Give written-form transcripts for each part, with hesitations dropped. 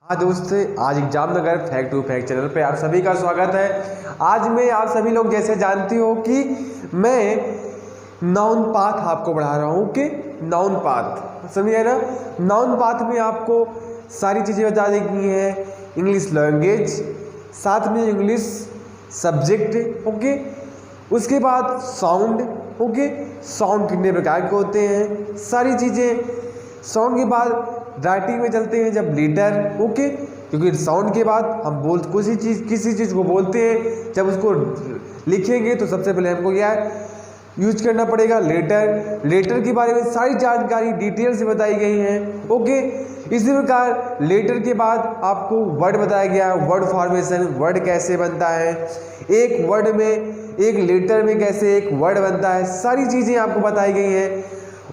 हाँ दोस्त, आज एग्जाम नगर फैक्ट टू फैक्ट चैनल पे आप सभी का स्वागत है। आज मैं आप सभी लोग जैसे जानते हो कि मैं नाउन पाथ आपको पढ़ा रहा हूँ कि नाउन पाथ समझिए ना। नाउन पाथ में आपको सारी चीज़ें बता देगी हैं, इंग्लिश लैंग्वेज, साथ में इंग्लिश सब्जेक्ट, ओके। उसके बाद साउंड, ओके, साउंड कितने प्रकार के होते हैं, सारी चीज़ें। साउंड के बाद राइटिंग में चलते हैं जब लेटर, ओके, क्योंकि साउंड के बाद हम किसी चीज़ को बोलते हैं, जब उसको लिखेंगे तो सबसे पहले हमको क्या यूज करना पड़ेगा, लेटर। लेटर के बारे में सारी जानकारी डिटेल से बताई गई है, ओके। इसी प्रकार लेटर के बाद आपको वर्ड बताया गया है, वर्ड फॉर्मेशन, वर्ड कैसे बनता है, एक वर्ड में एक लेटर में कैसे एक वर्ड बनता है, सारी चीज़ें आपको बताई गई हैं,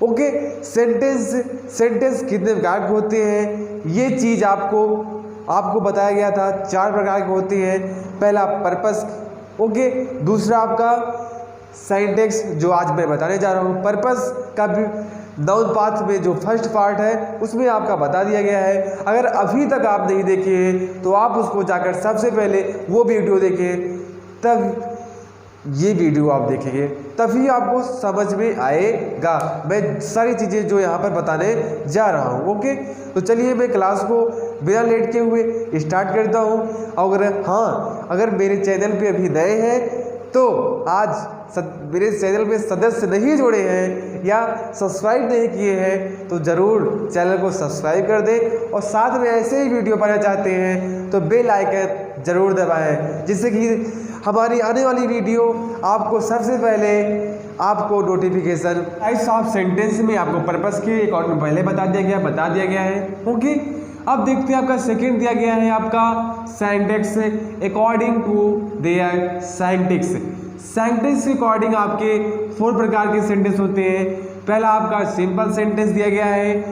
ओके। सेंटेंस कितने प्रकार के होते हैं, ये चीज़ आपको बताया गया था। 4 प्रकार के होते हैं। पहला पर्पस, ओके, दूसरा आपका सिंटैक्स जो आज मैं बताने जा रहा हूँ। पर्पस का भी नाउन पाथ में जो फर्स्ट पार्ट है उसमें आपका बता दिया गया है। अगर अभी तक आप नहीं देखे हैं तो आप उसको जाकर सबसे पहले वो वीडियो देखें, तब ये वीडियो आप देखेंगे तभी आपको समझ में आएगा मैं सारी चीज़ें जो यहाँ पर बताने जा रहा हूँ, ओके। तो चलिए मैं क्लास को बिना लेट के हुए स्टार्ट करता हूँ। अगर मेरे चैनल पे अभी नए हैं तो आज मेरे चैनल में सदस्य नहीं जोड़े हैं या सब्सक्राइब नहीं किए हैं तो ज़रूर चैनल को सब्सक्राइब कर दें, और साथ में ऐसे ही वीडियो पाना चाहते हैं तो बेल आइकन ज़रूर दबाएं, जिससे कि हमारी आने वाली वीडियो आपको सबसे पहले आपको नोटिफिकेशन। टाइप्स ऑफ सेंटेंस में आपको पर्पस के अकॉर्डिंग पहले बता दिया गया है, ओके। अब देखते हैं आपका सेकंड दिया गया है आपका syntax according to their syntax. Syntax के अकॉर्डिंग आपके 4 प्रकार के सेंटेंस होते हैं। पहला आपका सिंपल सेंटेंस दिया गया है,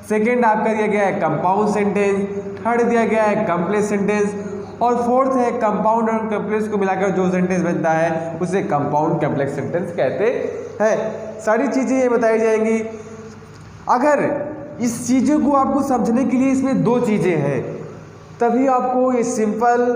सेकंड आपका दिया गया है कंपाउंड सेंटेंस, थर्ड दिया गया है कॉम्प्लेक्स सेंटेंस, और फोर्थ है कंपाउंड और कॉम्प्लेक्स को मिलाकर जो सेंटेंस बनता है उसे कंपाउंड कॉम्प्लेक्स सेंटेंस कहते हैं। सारी चीज़ें ये बताई जाएंगी। अगर इस चीज़ों को आपको समझने के लिए इसमें 2 चीज़ें हैं, तभी आपको ये सिंपल,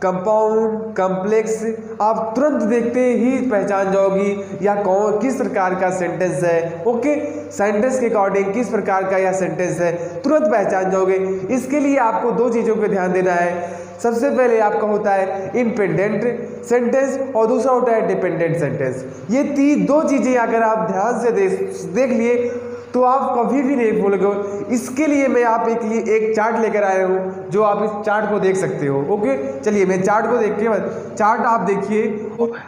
कंपाउंड, कॉम्प्लेक्स आप तुरंत देखते ही पहचान जाओगी या किस प्रकार का सेंटेंस है, ओके। सेंटेंस के अकॉर्डिंग किस प्रकार का यह सेंटेंस है तुरंत पहचान जाओगे। इसके लिए आपको 2 चीज़ों पे ध्यान देना है। सबसे पहले आपका होता है इंडिपेंडेंट सेंटेंस और दूसरा होता है डिपेंडेंट सेंटेंस। ये 2 चीज़ें अगर आप ध्यान से देख लिए तो आप कभी भी नहीं भूलोगे। इसके लिए मैं आप एक चार्ट लेकर आया हूँ जो आप इस चार्ट को देख सकते हो, ओके। चलिए मैं चार्ट को देख के चार्ट आप देखिए,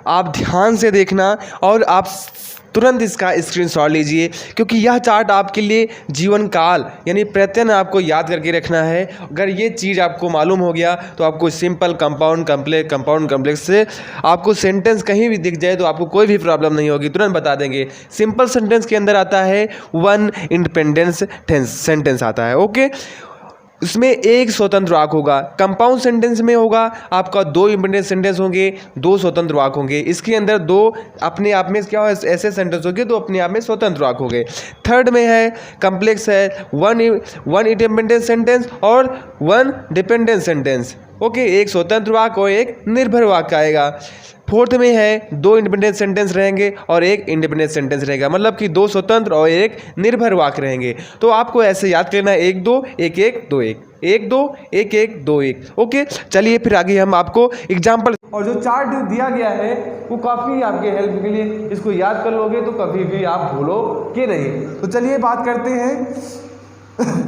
आप ध्यान से देखना और आप तुरंत इसका स्क्रीनशॉट लीजिए, क्योंकि यह चार्ट आपके लिए जीवन काल यानी प्रत्यन आपको याद करके रखना है। अगर ये चीज़ आपको मालूम हो गया तो आपको सिंपल, कंपाउंड कॉम्प्लेक्स से आपको सेंटेंस कहीं भी दिख जाए तो आपको कोई भी प्रॉब्लम नहीं होगी, तुरंत बता देंगे। सिंपल सेंटेंस के अंदर आता है 1 इंडिपेंडेंस सेंटेंस आता है, ओके। इसमें एक स्वतंत्र वाक्य होगा। कंपाउंड सेंटेंस में होगा आपका 2 इंडिपेंडेंट सेंटेंस होंगे, 2 स्वतंत्र वाक्य होंगे। इसके अंदर 2 अपने आप में क्या ऐसे सेंटेंस होंगे, 2 अपने आप में स्वतंत्र वाक्य होंगे। थर्ड में है कॉम्प्लेक्स है 1 इंडिपेंडेंट सेंटेंस और 1 डिपेंडेंट सेंटेंस, ओके। एक स्वतंत्र वाक्य और एक निर्भर वाक्य आएगा। फोर्थ में है 2 इंडिपेंडेंट सेंटेंस रहेंगे और 1 इंडिपेंडेंट सेंटेंस रहेगा, मतलब कि 2 स्वतंत्र और 1 निर्भर वाक्य रहेंगे। तो आपको ऐसे याद करना है 1 2 1 1 2 1 1 2 1 1 2 1, ओके। चलिए फिर आगे हम आपको एग्जाम्पल, और जो चार्ट दिया गया है वो काफ़ी आपके हेल्प के लिए, इसको याद कर लोगे तो कभी भी आप भूलोगे नहीं। तो चलिए बात करते हैं।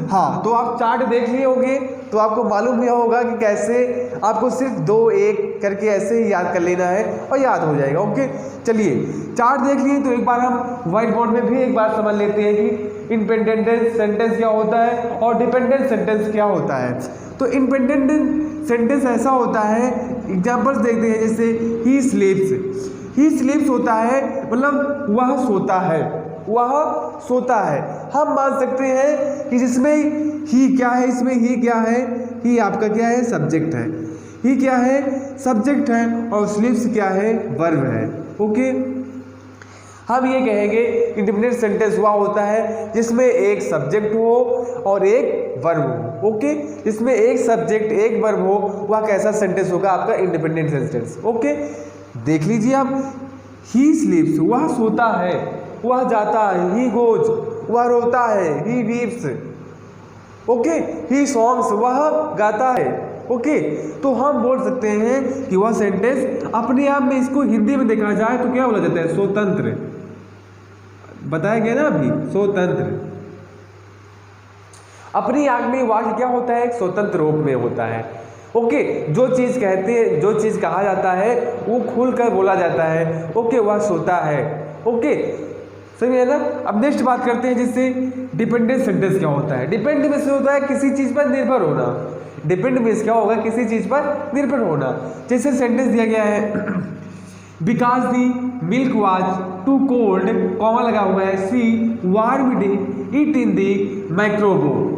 हाँ, तो आप चार्ट देख लिए होंगे तो आपको मालूम ही होगा कि कैसे आपको सिर्फ 2 1 करके ऐसे ही याद कर लेना है और याद हो जाएगा, ओके। चलिए चार्ट देख लिए तो एक बार हम व्हाइट बोर्ड में भी एक बार समझ लेते हैं कि इंडिपेंडेंट सेंटेंस क्या होता है और डिपेंडेंट सेंटेंस क्या होता है। तो इंडिपेंडेंट सेंटेंस ऐसा होता है, एग्जाम्पल्स देखते हैं, जैसे ही स्लीप्स होता है मतलब वह सोता है। हम मान सकते हैं कि जिसमें ही क्या है, इसमें ही क्या है, ही आपका क्या है, सब्जेक्ट है। ही क्या है, सब्जेक्ट है, और स्लीप्स क्या है, वर्ब है, ओके। हम ये कहेंगे इंडिपेंडेंट सेंटेंस हुआ होता है जिसमें एक सब्जेक्ट हो और एक वर्ब हो, ओके, इसमें एक सब्जेक्ट एक वर्ब हो, वह कैसा सेंटेंस होगा आपका इंडिपेंडेंट सेंटेंस। ओके, देख लीजिए आप, ही स्लीप्स वह सोता है, वह जाता है, ही गोज वह रोता है, ही वीप्स। ओके, ही सॉन्ग्स वह गाता है। ओके, तो हम बोल सकते हैं कि वह सेंटेंस अपने आप में, इसको हिंदी में देखा जाए तो क्या बोला जाता है, स्वतंत्र। बताया गया ना अभी, स्वतंत्र। अपनी आग में वाक्य क्या होता है, स्वतंत्र रूप में होता है। ओके, जो चीज़ कहते हैं, जो चीज़ कहा जाता है वो खुलकर बोला जाता है। ओके, वह सोता है। ओके, सही है ना। अब नेक्स्ट बात करते हैं, जिससे डिपेंडेंट सेंटेंस क्या होता है। डिपेंड में से होता है किसी चीज़ पर निर्भर होना। डिपेंड मीन्स क्या होगा, किसी चीज़ पर निर्भर होना। जैसे सेंटेंस दिया गया है, because the milk was too cold, comma लगा हुआ है, she warmed it in the microwave.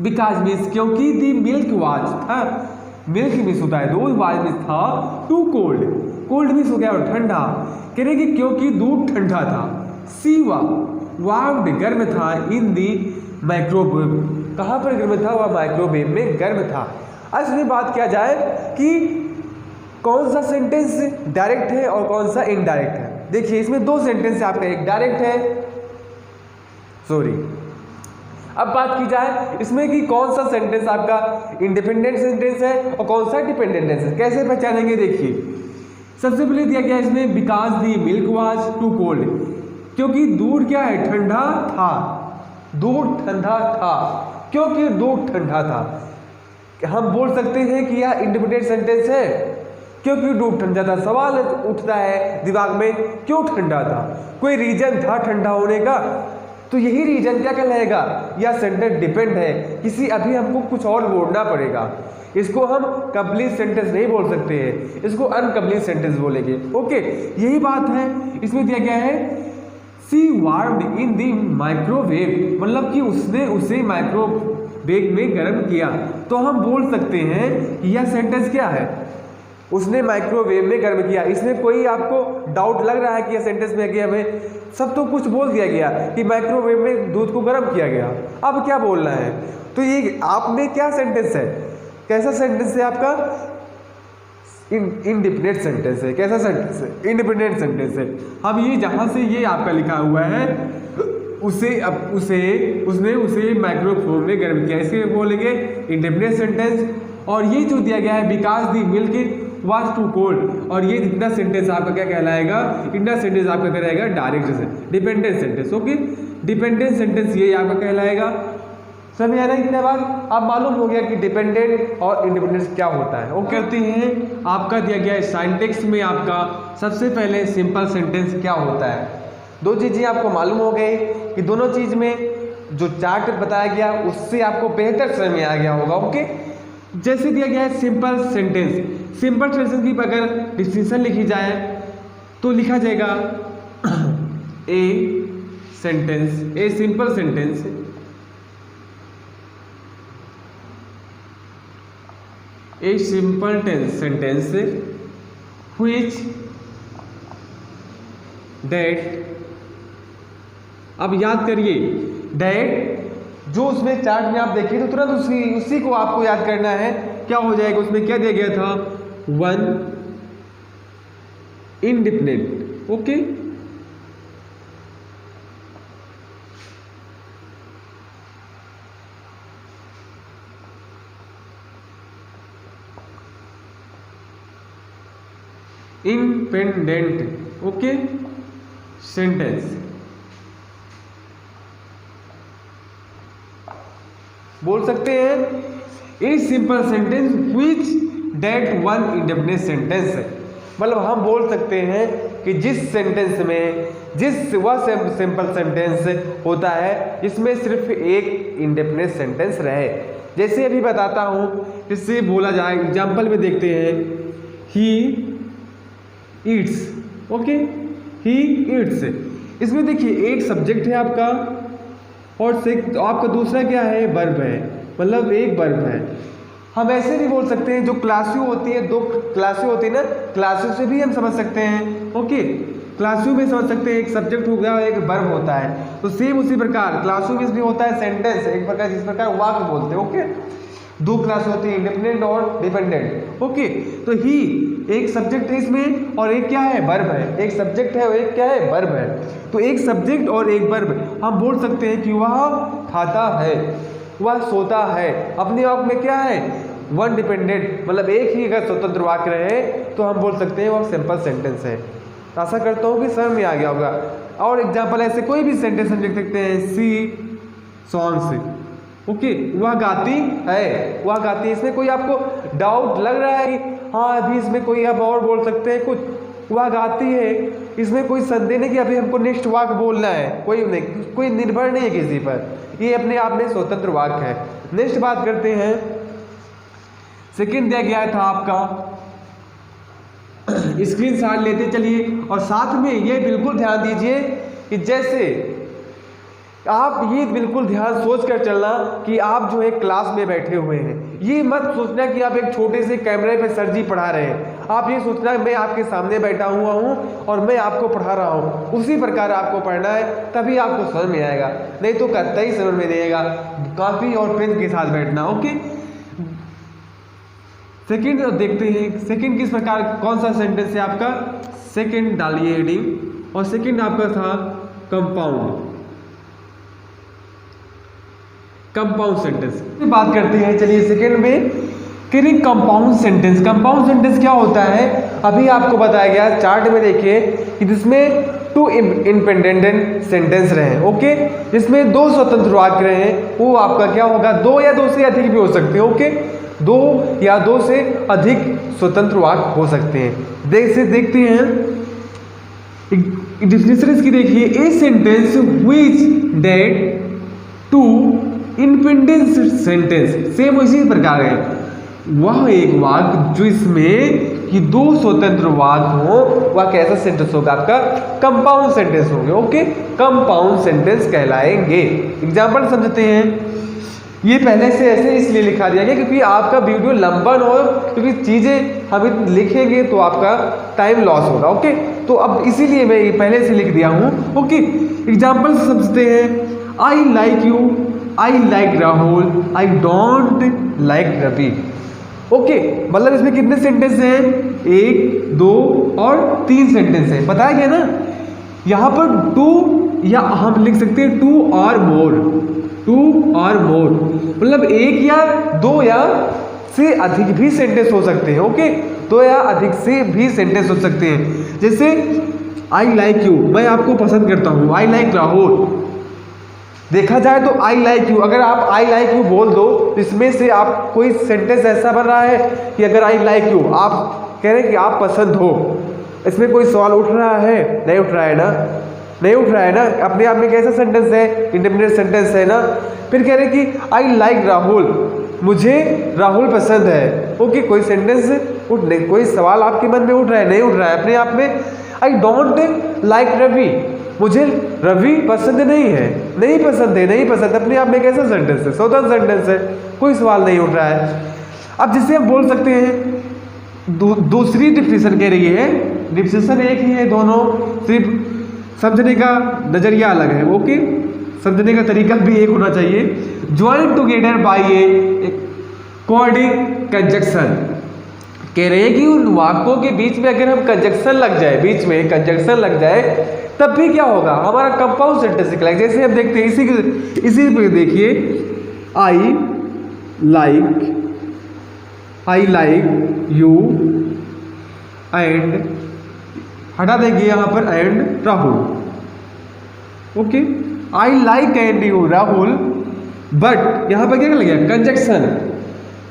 Because means क्योंकि दी मिल्क वाज था, मिल्क मिस होता है दूध, वाज मिस था, टू कोल्ड, कोल्ड मिस हो गया और ठंडा, कह रहे कि क्योंकि दूध ठंडा था। सी वार्म्ड गर्म था, इन दी माइक्रोवेव, कहाँ पर गर्म था, वह माइक्रोवेव में गर्म था। आज में बात किया जाए कि कौन सा सेंटेंस डायरेक्ट है और कौन सा इनडायरेक्ट है। देखिए इसमें दो सेंटेंस है आपका, एक डायरेक्ट है, सॉरी, अब बात की जाए इसमें कि कौन सा सेंटेंस आपका इंडिपेंडेंट सेंटेंस है और कौन सा डिपेंडेंट सेंटेंस है। कैसे पहचानेंगे, देखिए सबसे पहले दिया गया इसमें because the milk was too cold, क्योंकि दूध क्या है, ठंडा था, दूध ठंडा था, क्योंकि दूध ठंडा था। हम बोल सकते हैं कि यह इंडिपेंडेंट सेंटेंस है, क्योंकि दूध ठंडा था। सवाल उठता है दिमाग में, क्यों ठंडा था, कोई रीजन था ठंडा होने का, तो यही रीजन क्या कहलाएगा, यह सेंटेंस डिपेंड है किसी, अभी हमको कुछ और बोलना पड़ेगा। इसको हम कंप्लीट सेंटेंस नहीं बोल सकते हैं, इसको अनकंप्लीट सेंटेंस बोलेंगे। ओके, यही बात है। इसमें दिया गया है she warmed in the microwave, मतलब कि उसने उसे माइक्रोवेव में गर्म किया। तो हम बोल सकते हैं कि यह सेंटेंस क्या है, उसने माइक्रोवेव में गर्म किया। इसमें कोई आपको डाउट लग रहा है कि यह सेंटेंस में कि हमें सब तो कुछ बोल दिया गया कि माइक्रोवेव में दूध को गर्म किया गया, अब क्या बोलना है। तो ये आप में क्या सेंटेंस है, कैसा सेंटेंस है आपका, इंडिपेंडेंट सेंटेंस है। कैसा सेंटेंस है, इंडिपेंडेंट सेंटेंस है। अब ये जहाँ से ये आपका लिखा हुआ है उसने उसे माइक्रोवेव में गर्म किया, इसे बोलेंगे इंडिपेंडेंट सेंटेंस। और ये जो दिया गया है because the milk was too cold, और ये जितना सेंटेंस आपका क्या कहलाएगा, इतना सेंटेंस आपका कहलाएगा direct dependent sentence. Okay, dependent sentence ये आपका कहलाएगा। समझ आ रहा है कितने बार, अब मालूम हो गया कि डिपेंडेंट और इंडिपेंडेंस क्या होता है। वो करते हैं, आपका दिया गया है सिंटैक्स में आपका सबसे पहले सिंपल सेंटेंस क्या होता है। दो चीज़ें आपको मालूम हो गई कि दोनों चीज़ में जो चार्ट बताया गया उससे आपको बेहतर समझ में आ गया होगा। ओके, जैसे दिया गया है सिंपल सेंटेंस, सिंपल सेंटेंस की अगर डिफिनेशन लिखी जाए तो लिखा जाएगा a sentence, A simple sentence a simple sentence which that, अब याद करिए that, जो उसमें चार्ट में आप देखिए तो तुरंत उसी को आपको याद करना है। क्या हो जाएगा, उसमें क्या दिया गया था, one independent. Okay, independent, okay, sentence बोल सकते हैं a simple sentence which that one independent sentence. मतलब हम बोल सकते हैं कि जिस सेंटेंस में वह सिंपल सेंटेंस होता है जिसमें सिर्फ एक इंडिपेंडेंट सेंटेंस रहे। जैसे अभी बताता हूँ, जिससे बोला जाए, एग्जाम्पल में देखते हैं, he eats. Okay, he eats, इसमें देखिए एक सब्जेक्ट है आपका और आपका दूसरा क्या है, वर्ब है, मतलब एक वर्ब है। हम ऐसे भी बोल सकते हैं, जो क्लासेस होती है, दो क्लासेस होती है ना, क्लासेस से भी हम समझ सकते हैं। ओके, क्लासरूम में समझ सकते हैं एक सब्जेक्ट हो गया और एक वर्ब होता है, तो सेम उसी प्रकार क्लासरूम में भी होता है सेंटेंस, एक प्रकार जिस प्रकार वाक्य बोलते हैं। ओके, दो क्लास होती है, इंडिपेंडेंट और डिपेंडेंट। ओके, तो ही एक सब्जेक्ट है इसमें और एक क्या है, वर्ब है। एक सब्जेक्ट है और एक क्या है, वर्ब है। तो एक सब्जेक्ट और एक वर्ब हम बोल सकते हैं कि वह खाता है, वह सोता है। अपने आप में क्या है, वन डिपेंडेंट, मतलब एक ही अगर स्वतंत्र वाक्य रहे तो हम बोल सकते हैं वह सिंपल सेंटेंस है। आशा करता हूँ कि समझ में आ गया होगा। और एग्जाम्पल ऐसे कोई भी सेंटेंस हम लिख सकते हैं, सी सॉन्ग्स। ओके, वह गाती है, वह गाती है। इसमें कोई आपको डाउट लग रहा है कि हाँ अभी इसमें कोई आप और बोल सकते हैं कुछ, वह गाती है, इसमें कोई संदेह नहीं कि अभी हमको नेक्स्ट वाक्य बोलना है, कोई नहीं, कोई निर्भर नहीं है किसी पर, ये अपने आप में स्वतंत्र वाक्य है। नेक्स्ट बात करते हैं, सेकंड दिया गया था आपका, स्क्रीनशॉट लेते चलिए और साथ में ये बिल्कुल ध्यान दीजिए कि जैसे आप ये बिल्कुल ध्यान सोच कर चलना कि आप जो है क्लास में बैठे हुए हैं। ये मत सोचना कि आप एक छोटे से कैमरे पे सर जी पढ़ा रहे हैं। आप ये सोचना मैं आपके सामने बैठा हुआ हूँ और मैं आपको पढ़ा रहा हूँ, उसी प्रकार आपको पढ़ना है, तभी आपको समझ में आएगा, नहीं तो कतई समझ में नहीं आएगा। कॉपी और पेन के साथ बैठना। ओके, सेकंड देखते हैं, सेकंड किस प्रकार, कौन सा सेंटेंस है आपका, सेकंड डालिए हेडिंग, और सेकंड आपका था कंपाउंड, कंपाउंड सेंटेंस बात करते हैं। चलिए सेकंड में कि कंपाउंड सेंटेंस, कंपाउंड सेंटेंस क्या होता है, अभी आपको बताया गया चार्ट में देखिए कि जिसमें टू इंडिपेंडेंट सेंटेंस रहे। ओके, जिसमें दो स्वतंत्र वाक्य रहे, वो आपका क्या होगा, दो या दो से अधिक भी हो सकते हैं। ओके, दो या दो से अधिक स्वतंत्र वाक्य हो सकते हैं। देखते हैं डिफिनेशन इसकी, देखिए, a sentence which that two independent sentence, same उसी प्रकार है, वह एक वाक्य जो इसमें कि दो स्वतंत्र वाक्य हो, वह कैसा सेंटेंस होगा, आपका कंपाउंड सेंटेंस होंगे। ओके, कंपाउंड सेंटेंस कहलाएंगे। एग्जाम्पल समझते हैं, ये पहले से ऐसे इसलिए लिखा दिया गया क्योंकि आपका वीडियो लंबा न हो, क्योंकि चीज़ें हम लिखेंगे तो आपका टाइम लॉस होगा। ओके, तो अब इसीलिए मैं ये पहले से लिख दिया हूँ। ओके, एग्जाम्पल समझते हैं, I like you, I like Rahul, I don't like Ravi. Okay, मतलब इसमें कितने सेंटेंस हैं, एक, दो और तीन सेंटेंस हैं, बताया गया ना। यहाँ पर टू, या हम लिख सकते हैं टू और मोर, टू और मोर, मतलब एक या दो या से अधिक भी सेंटेंस हो सकते हैं। ओके, दो या अधिक से भी सेंटेंस हो सकते हैं। जैसे आई लाइक यू, मैं आपको पसंद करता हूँ, आई लाइक राहुल। देखा जाए तो आई लाइक यू, अगर आप आई लाइक यू बोल दो, इसमें से आप कोई सेंटेंस ऐसा बन रहा है कि अगर आई लाइक यू, आप कह रहे हैं कि आप पसंद हो, इसमें कोई सवाल उठ रहा है, नहीं उठ रहा है ना, नहीं उठ रहा है ना, अपने आप में कैसा सेंटेंस है, इंडिपेंडेंट सेंटेंस है ना। फिर कह रहे हैं कि आई लाइक राहुल, मुझे राहुल पसंद है। ओके, कोई सेंटेंस उठ नहीं, कोई सवाल आपके मन में उठ रहा है, नहीं उठ रहा है अपने आप में। आई डोंट लाइक रवि, मुझे रवि पसंद नहीं है, नहीं पसंद है, नहीं पसंद, अपने आप में कैसा सेंटेंस है, स्वतंत्र सेंटेंस है, कोई सवाल नहीं उठ रहा है। अब जिसे हम बोल सकते हैं दूसरी डिफिनेशन कह रही है, डिफिनेशन एक ही है, दोनों सिर्फ समझने का नजरिया अलग है। ओके, समझने का तरीका भी एक होना चाहिए। Join together by A coordinate conjunction, कह रहे हैं कि उन वाक्यों के बीच में अगर हम कंजक्शन लग जाए, बीच में कंजक्शन लग जाए, तब भी क्या होगा, हमारा कंपाउंड सेंटेंस निकलेगा। जैसे हम देखते हैं इसी पे देखिए, आई लाइक यू एंड, हटा देंगे यहाँ पर and Rahul. Okay, I like and you Rahul, but यहाँ पर क्या लग गया, कंजक्शन।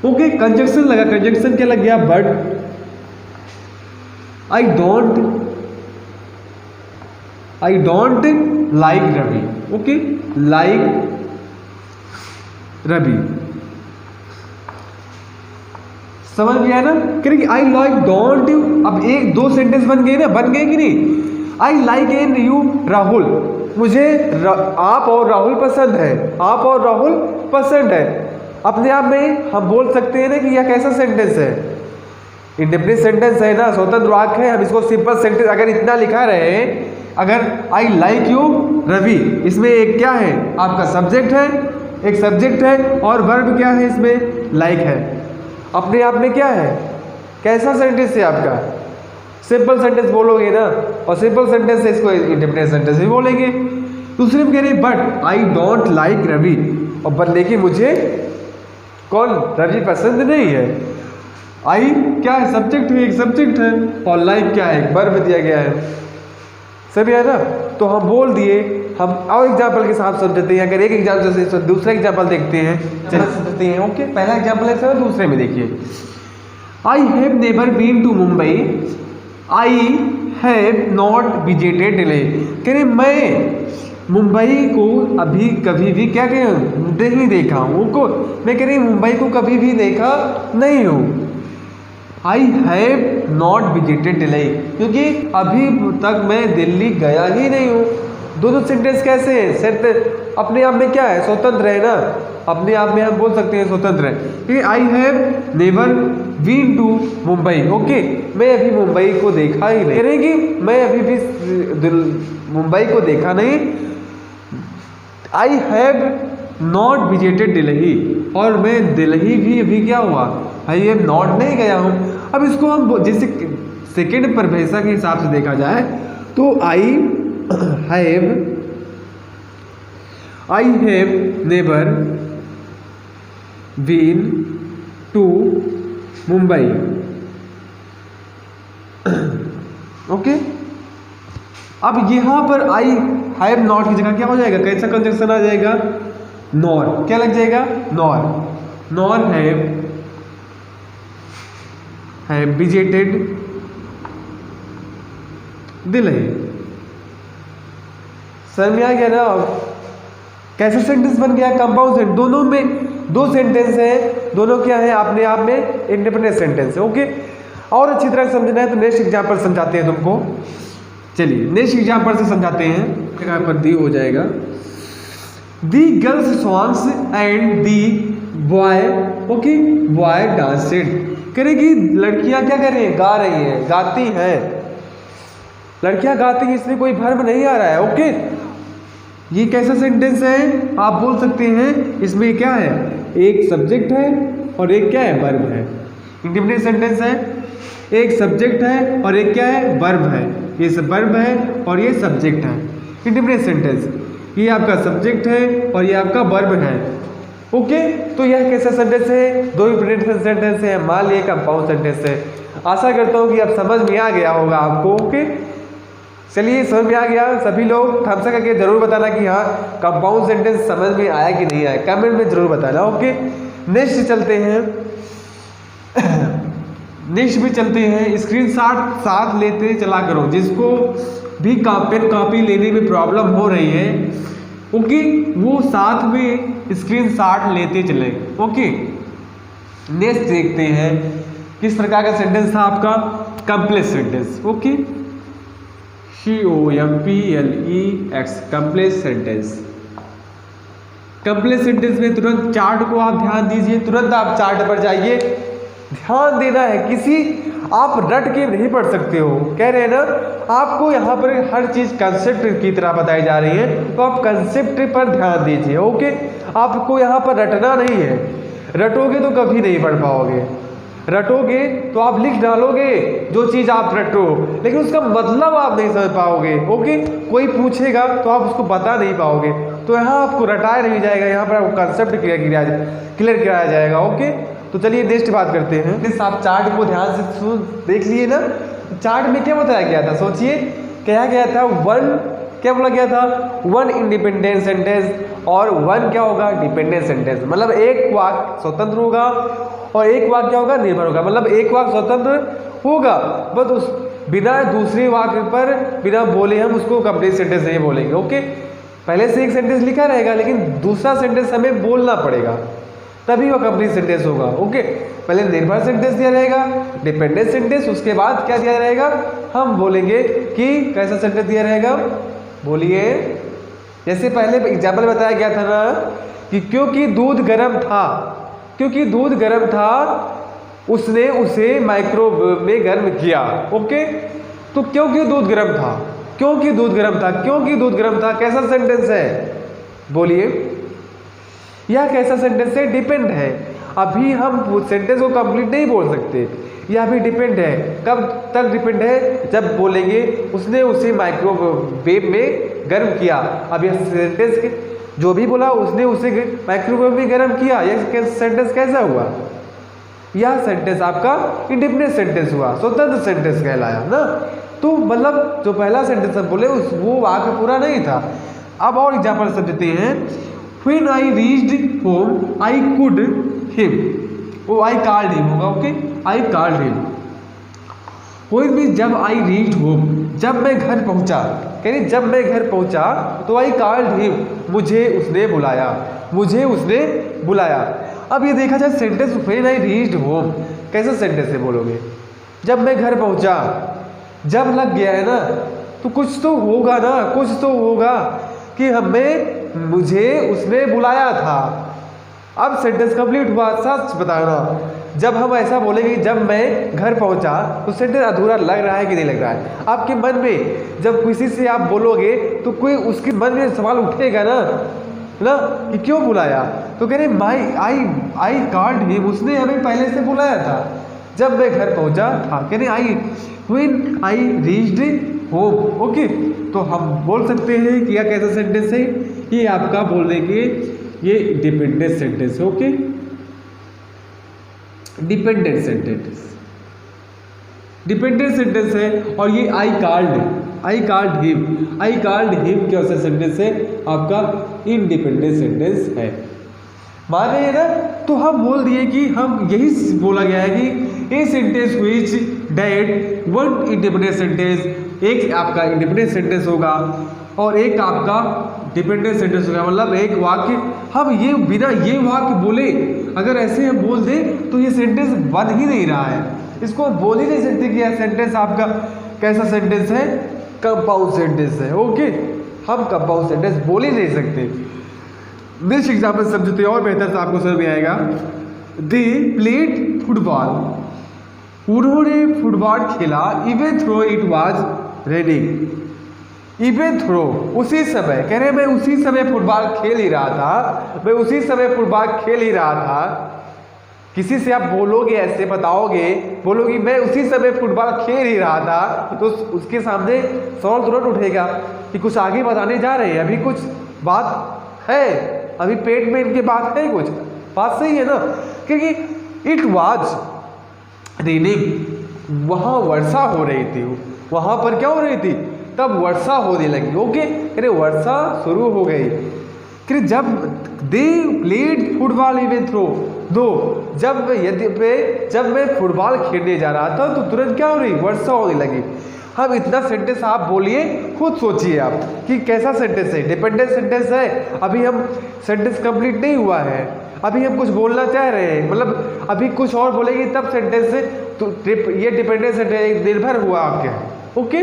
ओके, कंजक्शन लगा, कंजक्शन क्या लग गया, but I don't like Ravi. Okay, like Ravi, समझ गया ना, करेंगे आई लाइक डोंट यू। अब एक दो सेंटेंस बन गए ना, बन गए कि नहीं। आई लाइक एंड यू राहुल, मुझे आप और राहुल पसंद है, आप और राहुल पसंद है। अपने आप में हम बोल सकते हैं ना कि यह कैसा सेंटेंस है, इंडेफिनिट सेंटेंस है ना, स्वतंत्र वाक्य है, हम इसको सिंपल सेंटेंस अगर इतना लिखा रहे, अगर आई लाइक यू रवि, इसमें एक क्या है आपका सब्जेक्ट है, एक सब्जेक्ट है और वर्ब क्या है इसमें लाइक है, अपने आप में क्या है, कैसा सेंटेंस है आपका, सिंपल सेंटेंस बोलोगे ना, और सिंपल सेंटेंस है इसको इंडेफिनिट सेंटेंस भी बोलेंगे। दूसरे में कह रहे but I don't like Ravi, और बट लेकिन मुझे कौन रवि पसंद नहीं है। आई क्या है सब्जेक्ट है, एक सब्जेक्ट है, और लाइक क्या है, एक वर्ब दिया गया है, सभी है ना। तो हम बोल दिए, हम और एग्जाम्पल के साथ समझते हैं, अगर एक एग्जाम्पल से दूसरा एग्जाम्पल देखते हैं, समझते हैं। ओके, पहला एग्जाम्पल है सर, दूसरे में देखिए, I have never been to Mumbai, I have not visited Delhi. कह रहे मैं मुंबई को अभी कभी भी क्या कहें नहीं देखा हूँ, को मैं कह रही मुंबई को कभी भी देखा नहीं हूँ। आई हैव नॉट विजिटेड दिल्ली, क्योंकि अभी तक मैं दिल्ली गया ही नहीं हूँ। दोनों सेंटेंस कैसे हैं, सेंटेंस अपने आप में क्या है, स्वतंत्र है ना, अपने आप में हम बोल सकते हैं स्वतंत्र है, क्योंकि I have never been to Mumbai. Okay, मैं अभी मुंबई को देखा ही नहीं, करेंगे मैं अभी भी मुंबई को देखा नहीं। आई हैव नॉट विजिटेड दिल्ली, और मैं दिल्ली भी अभी क्या हुआ, आई हैव नॉट नहीं गया हूँ। अब इसको हम जैसे सेकेंड परिभाषा के हिसाब से देखा जाए तो I have never been to Mumbai. Okay, अब यहां पर आई हैव नॉट की जगह क्या हो जाएगा, कैसा कंजक्शन आ जाएगा, नॉर, क्या लग जाएगा, nor, nor have visited Delhi. Sir में आ गया ना, कैसे सेंटेंस बन गया, कंपाउंड सेंटेंस, दोनों में दो सेंटेंस है, दोनों क्या है अपने आप में इंडिपेंडेंट सेंटेंस है। ओके, और अच्छी तरह समझना है तो नेक्स्ट एग्जांपल समझाते हैं तुमको। चलिए नेक्स्ट एग्जांपल से समझाते हैं, यहाँ पर दी हो जाएगा, the girls songs and the boy, okay boy danced. करेगी लड़कियां क्या कर रही हैं, गा रही हैं, गाती हैं, लड़कियां गाती हैं, इसमें कोई भर्ब नहीं आ रहा है। ओके, ये कैसा सेंटेंस है, आप बोल सकते हैं इसमें क्या है, एक सब्जेक्ट है और एक क्या है, वर्ब है। इंडिपेंडेंट सेंटेंस है, एक सब्जेक्ट है और एक क्या है, वर्ब है, ये सब वर्ब है और ये सब्जेक्ट है। इंडिपेंडेंट सेंटेंस, ये आपका सब्जेक्ट है और ये आपका वर्ब है। ओके, तो यह कैसा सेंटेंस है, दो इंडिपेंडेंट सेंटेंस है, मान लिए कंपाउंड सेंटेंस है। आशा करता हूँ कि अब समझ में आ गया होगा आपको। ओके, चलिए समझ में आ गया, सभी लोग थम्स अप करके जरूर बताना कि हाँ कंपाउंड सेंटेंस समझ में आया कि नहीं आया, कमेंट में जरूर बताना। ओके, नेक्स्ट चलते हैं, नेक्स्ट भी चलते हैं, स्क्रीनशॉट साथ लेते चला करो, जिसको भी पेन कॉपी लेने में प्रॉब्लम हो रही है, ओके वो साथ में स्क्रीनशॉट लेते चले। ओके, नेक्स्ट देखते हैं किस प्रकार का सेंटेंस था आपका, complex sentence. Okay, COMPLEX complex sentence. Complex sentence में तुरंत चार्ट को आप ध्यान दीजिए, तुरंत आप चार्ट पर जाइए, ध्यान देना है, किसी आप रट के नहीं पढ़ सकते हो, कह रहे हैं ना आपको यहाँ पर हर चीज़ कंसेप्ट की तरह बताई जा रही है, तो आप कंसेप्ट पर ध्यान दीजिए। ओके, आपको यहाँ पर रटना नहीं है, रटोगे तो कभी नहीं पढ़ पाओगे, रटोगे तो आप लिख डालोगे जो चीज़ आप रटो, लेकिन उसका मतलब आप नहीं समझ पाओगे। ओके, कोई पूछेगा तो आप उसको बता नहीं पाओगे, तो यहाँ आपको रटाया नहीं जाएगा, यहाँ पर आपको कंसेप्ट क्लियर कराया जाएगा। ओके, तो चलिए नेक्स्ट बात करते हैं। प्लीज आप चार्ट को ध्यान से देख लिए ना, चार्ट में क्या बताया गया था, सोचिए क्या गया था, वन क्या बोला गया था, वन इंडिपेंडेंट सेंटेंस और वन क्या होगा, डिपेंडेंट सेंटेंस। मतलब एक वाक्य स्वतंत्र होगा और एक वाक्य क्या होगा, निर्भर होगा। मतलब एक वाक्य स्वतंत्र होगा बस उस बिना दूसरे वाक्य पर बिना बोले हम उसको कंप्लीट सेंटेंस नहीं बोलेंगे। ओके, पहले से एक सेंटेंस लिखा रहेगा लेकिन दूसरा सेंटेंस हमें बोलना पड़ेगा, तभी वो कंप्लीट सेंटेंस होगा। ओके, पहले निर्भर सेंटेंस दिया रहेगा, डिपेंडेंट सेंटेंस, उसके बाद क्या दिया रहेगा, हम बोलेंगे कि कैसा सेंटेंस दिया रहेगा, बोलिए। जैसे पहले एग्जाम्पल बताया गया था ना कि क्योंकि दूध गर्म था, क्योंकि दूध गर्म था उसने उसे माइक्रोवेव में गर्म किया। ओके, तो क्योंकि दूध गर्म था, क्योंकि दूध गर्म था, क्योंकि दूध गर्म था, कैसा सेंटेंस है? बोलिए, यह कैसा सेंटेंस है? डिपेंड है। अभी हम सेंटेंस को कंप्लीट नहीं बोल सकते, यह अभी डिपेंड है। कब तक डिपेंड है? जब बोलेंगे उसने उसे माइक्रोवेव में गर्म किया। अब यह सेंटेंस जो भी बोला उसने उसे माइक्रोवेव में गर्म किया, यह सेंटेंस कैसा हुआ? यह सेंटेंस आपका इंडिपेंडेंट सेंटेंस हुआ, स्वतंत्र सेंटेंस कहलाया ना। तो मतलब जो पहला सेंटेंस हम बोले वो वाक्य पूरा नहीं था। अब और एग्जाम्पल समझते हैं। When I reached home, I could him. वो I called him होगा। Okay, I called him. कोई भी जब I reached home, जब मैं घर पहुंचा, कह जब मैं घर पहुंचा तो I called him, मुझे उसने बुलाया, मुझे उसने बुलाया। अब ये देखा जाए sentence when I reached home कैसा सेंटेंस है बोलोगे? जब मैं घर पहुंचा, जब लग गया है ना, तो कुछ तो होगा ना, कुछ तो होगा कि मुझे उसने बुलाया था। अब सेंटेंस कंप्लीट हुआ। सच बताना, जब हम ऐसा बोलेंगे जब मैं घर पहुंचा, तो सेंटेंस अधूरा लग रहा है कि नहीं लग रहा है? आपके मन में जब किसी से आप बोलोगे तो कोई उसके मन में सवाल उठेगा ना कि क्यों बुलाया? तो कह रहे आई कॉल्ड हिम, उसने हमें पहले से बुलाया था जब मैं घर पहुंचा था। कह रहे when I reached home. Okay, तो हम बोल सकते हैं कि यह कैसा सेंटेंस है? ये आपका बोल देंगे ये डिपेंडेंट सेंटेंस है। Okay, dependent sentence, dependent sentence है। और ये आई कॉल्ड हिम कैसा सेंटेंस है? आपका इंडिपेंडेंट सेंटेंस है। मान रहे हैं ना? तो हम बोल दिए कि हम यही बोला गया है कि a sentence which that one independent sentence, एक आपका इंडिपेंडेंट सेंटेंस होगा और एक आपका डिपेंडेंट सेंटेंस होगा। मतलब एक वाक्य हम ये बिना ये वाक्य बोले अगर ऐसे हम बोल दें तो ये सेंटेंस बन ही नहीं रहा है, इसको बोल ही नहीं सकते कि यह सेंटेंस आपका कैसा सेंटेंस है? कंपाउंड सेंटेंस है। ओके, हम कंपाउंड सेंटेंस बोल ही नहीं सकते। नेक्स्ट एग्जाम्पल समझते और बेहतर से आपको समझ में आएगा। दे प्लेड फुटबॉल, उन्होंने फुटबॉल खेला, even though it was raining. Even though उसी समय, कह रहे मैं उसी समय फुटबॉल खेल ही रहा था, मैं उसी समय फुटबॉल खेल ही रहा था। किसी से आप बोलोगे, ऐसे बताओगे, बोलोगे मैं उसी समय फुटबॉल खेल ही रहा था, तो उसके सामने सवाल तुरंत उठेगा कि कुछ आगे बताने जा रहे हैं, अभी कुछ बात है, अभी पेट में इनके बात है, कुछ बात सही है ना? क्योंकि इट वाज रेनिंग, वहाँ वर्षा हो रही थी, वहाँ पर क्या हो रही थी? तब वर्षा होने लगी। ओके, अरे वर्षा शुरू हो गई। कि जब they played football even though दो, जब मैं फुटबॉल खेलने जा रहा था तो तुरंत क्या हो रही? वर्षा होने लगी। हम इतना सेंटेंस आप बोलिए, खुद सोचिए आप कि कैसा सेंटेंस है? डिपेंडेंट सेंटेंस है। अभी हम सेंटेंस कंप्लीट नहीं हुआ है, अभी हम कुछ बोलना चाह रहे हैं, मतलब अभी कुछ और बोलेंगे तब सेंटेंस से तो ये डिपेंडेंट सेंटेंस निर्भर हुआ आपके। ओके,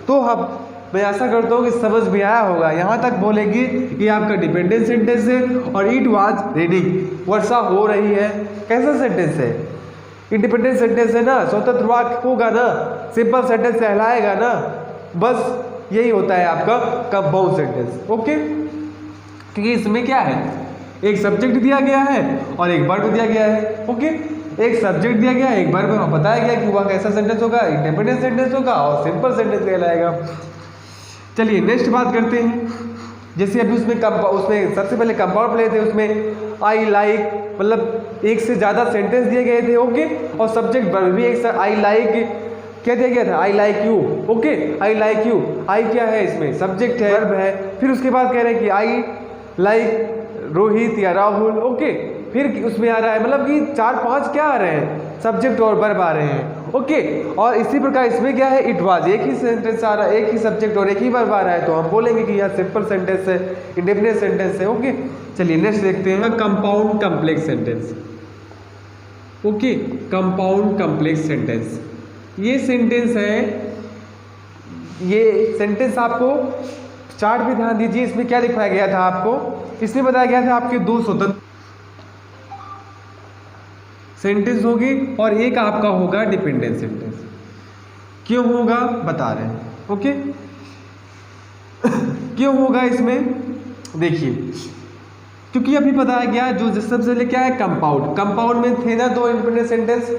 तो हम मैं आशा करता हूँ कि समझ में आया होगा। यहाँ तक बोलेंगे ये आपका डिपेंडेंट सेंटेंस है और इट वाज रेनिंग, वर्षा हो रही है, कैसा सेंटेंस है? इंडिपेंडेंट सेंटेंस है ना, स्वतंत्र वाक्य होगा ना, सिंपल सेंटेंस कहलाएगा ना। बस यही होता है आपका कंपाउंड सेंटेंस। ओके, क्योंकि इसमें क्या है? एक सब्जेक्ट दिया गया है और एक वर्ब दिया गया है। ओके, एक सब्जेक्ट दिया गया है, एक वर्ब बताया गया कि वह कैसा सेंटेंस होगा? इंडिपेंडेंट सेंटेंस होगा और सिंपल सेंटेंस कहलाएगा। चलिए नेक्स्ट बात करते हैं। जैसे अभी उसमें सबसे पहले कंपाउंड प्ले थे, उसमें आई लाइक, मतलब एक से ज़्यादा सेंटेंस दिए गए थे। ओके, और सब्जेक्ट वर्ब भी एक साथ, आई लाइक क्या दिया गया था? I like you. Okay, I like you, I क्या है इसमें? सब्जेक्ट है, वर्ब है। फिर उसके बाद कह रहे हैं कि आई लाइक रोहित या राहुल। ओके, फिर उसमें आ रहा है, मतलब कि 4-5 क्या आ रहे हैं? सब्जेक्ट और वर्ब आ रहे हैं। ओके, और इसी प्रकार इसमें क्या है? इट वाज, एक ही सेंटेंस आ रहा है, एक ही सब्जेक्ट और एक ही वर्ब आ रहा है, तो हम बोलेंगे कि यह सिंपल सेंटेंस है, इंडिपेंडेंट सेंटेंस है। ओके, चलिए नेक्स्ट देखते हैं compound complex sentence. Okay, compound complex sentence, ये सेंटेंस है, ये सेंटेंस आपको चार्ट पे ध्यान दीजिए। इसमें क्या लिखवाया गया था आपको? इसमें बताया गया था आपके दो स्वतंत्र सेंटेंस होगी और एक आपका होगा डिपेंडेंट सेंटेंस। क्यों होगा बता रहे हैं, ओके। क्यों होगा इसमें, देखिए, क्योंकि अभी बताया गया जो सबसे पहले क्या है, कंपाउंड। कंपाउंड में थे ना दो इंडिपेंडेंट सेंटेंस,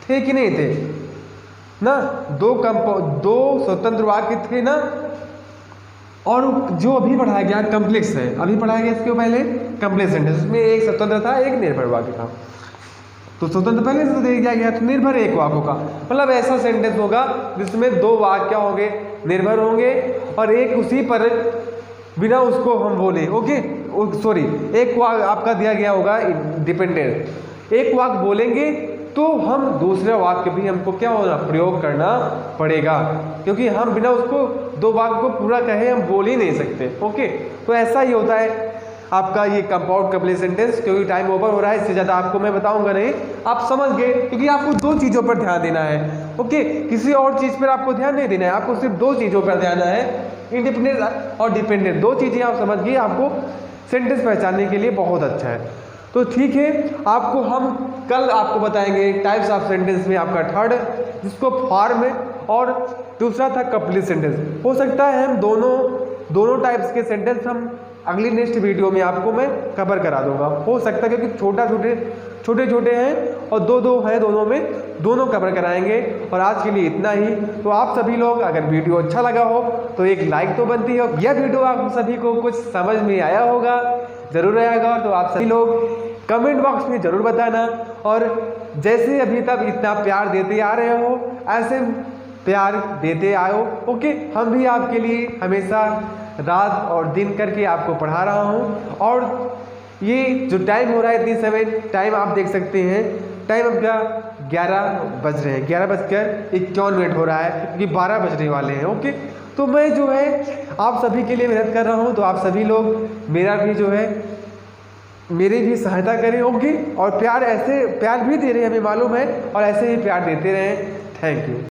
थे कि नहीं थे ना, दो स्वतंत्र वाक्य थे ना। और जो अभी पढ़ाया गया कम्प्लेक्स है, अभी पढ़ाया गया इसके पहले कम्प्लेक्स सेंटेंस, उसमें एक स्वतंत्र था एक निर्भर वाक्य था। तो स्वतंत्र पहले से दे दिया गया, तो निर्भर एक वाक्य का, मतलब ऐसा सेंटेंस होगा जिसमें दो वाक्य होंगे, निर्भर होंगे और एक उसी पर बिना उसको हम बोले, ओके सॉरी, एक वाक्य आपका दिया गया होगा डिपेंडेंट, एक वाक्य बोलेंगे तो हम दूसरा वाक्य भी हमको क्या होना, प्रयोग करना पड़ेगा, क्योंकि हम बिना उसको दो वाक्य को पूरा कहे हम बोल ही नहीं सकते, ओके। तो ऐसा ही होता है आपका ये कंपाउंड कम्प्लेक्स सेंटेंस। क्योंकि टाइम ओवर हो रहा है, इससे ज़्यादा आपको मैं बताऊंगा नहीं, आप समझ गए, क्योंकि आपको दो चीज़ों पर ध्यान देना है, ओके। किसी और चीज़ पर आपको ध्यान नहीं देना है, आपको सिर्फ दो चीज़ों पर ध्यान है, इंडिपेंडेंट और डिपेंडेंट। दो चीज़ें आप समझ गए, आपको सेंटेंस पहचानने के लिए बहुत अच्छा है। तो ठीक है, आपको हम कल आपको बताएंगे टाइप्स ऑफ सेंटेंस में आपका थर्ड, जिसको फॉर्म और दूसरा था कंप्लीट सेंटेंस। हो सकता है हम दोनों टाइप्स के सेंटेंस हम अगली नेक्स्ट वीडियो में आपको मैं कवर करा दूंगा, हो सकता है, क्योंकि छोटे हैं और दो हैं, दोनों कवर कराएंगे। और आज के लिए इतना ही। तो आप सभी लोग, अगर वीडियो अच्छा लगा हो तो एक लाइक तो बनती है, यह वीडियो आप सभी को कुछ समझ में आया होगा, जरूर आएगा, तो आप सभी लोग कमेंट बॉक्स में जरूर बताना। और जैसे अभी तक इतना प्यार देते आ रहे हो, ऐसे प्यार देते आओ, ओके। हम भी आपके लिए हमेशा रात और दिन करके आपको पढ़ा रहा हूँ। और ये जो टाइम हो रहा है, इतनी समय टाइम आप देख सकते हैं, टाइम अब क्या 11 बज रहे हैं, 11:51 हो रहा है, क्योंकि 12 बजने वाले हैं, ओके। तो मैं जो है आप सभी के लिए मेहनत कर रहा हूँ, तो आप सभी लोग मेरा भी जो है मेरी भी सहायता करें, ओके। और प्यार भी दे रहे हैं, हमें मालूम है, और ऐसे ही प्यार देते रहें। Thank you.